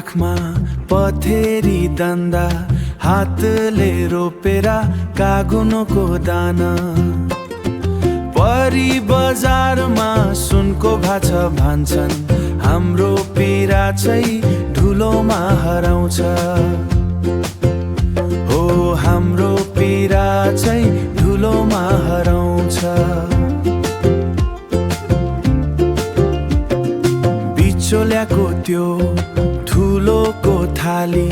आँखमा पथेरी दन्दा, हातले रोपेर कागुनको दाना। परी बजारमा सुनको भाछ भन्छन्, हाम्रो पीडा चाहिँ धुलोमा हराउँछ। हो हाम्रो पीडा चाहिँ धुलोमा हराउँछ। बिचोल्याको त्यो ठुलोको थाली,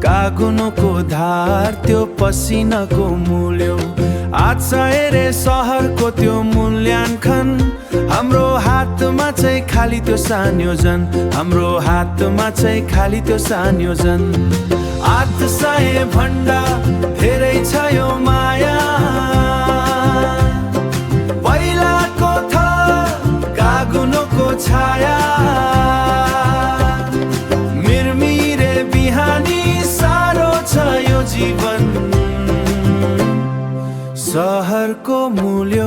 कागुनको धार, त्यो पसिनाको मूल्य। आज हेरे सहरको त्यो मूल्याङ्कन, हाम्रो हातमा चाहिँ खाली त्यो संयोजन। हाम्रो हातमा चाहिँ खाली त्यो संयोजन। आज सय भन्दा धेरै छ यो माया, पहिलाको थर कागुनको छाया। मिरमिरे बिहानी साह्रो छ यो जीवन। सहरको मूल्य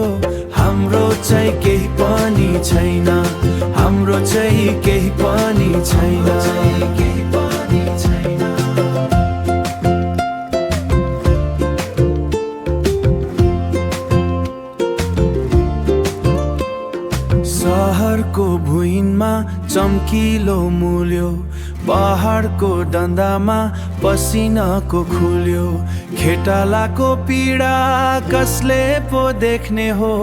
हाम्रो चाहिँ केही पनि छैन, हाम्रो चाहिँ केही पनि छैन, केही पनि छैन। सहरको भुइँमा चम्किलो मूल्य, पहाडको डन्दामा पसिनाको खुल्यो। खेटालाको पीडा कसले पो देख्ने हो,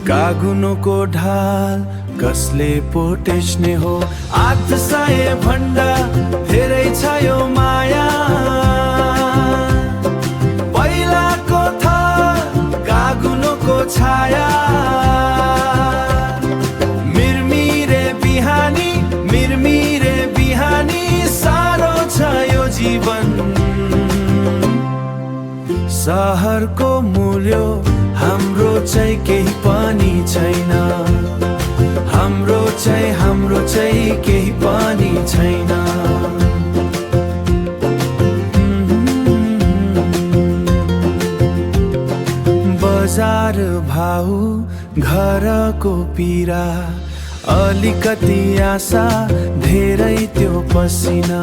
कागुनको ढाल कसले पो टेस्ने हो। आज सय भन्दा धेरै छ यो माया, पहिलाको थर कागुनको छाया। मिरमिरे बिहानी साह्रो छ यो जीवन। सहरको मूल्य हाम्रो चाहिँ केही पनि छैन, हाम्रो चाहिँ केही पनि छैन। बजार भाउ घरको पीडा, अलिकति आशा धेरै त्यो पसिना।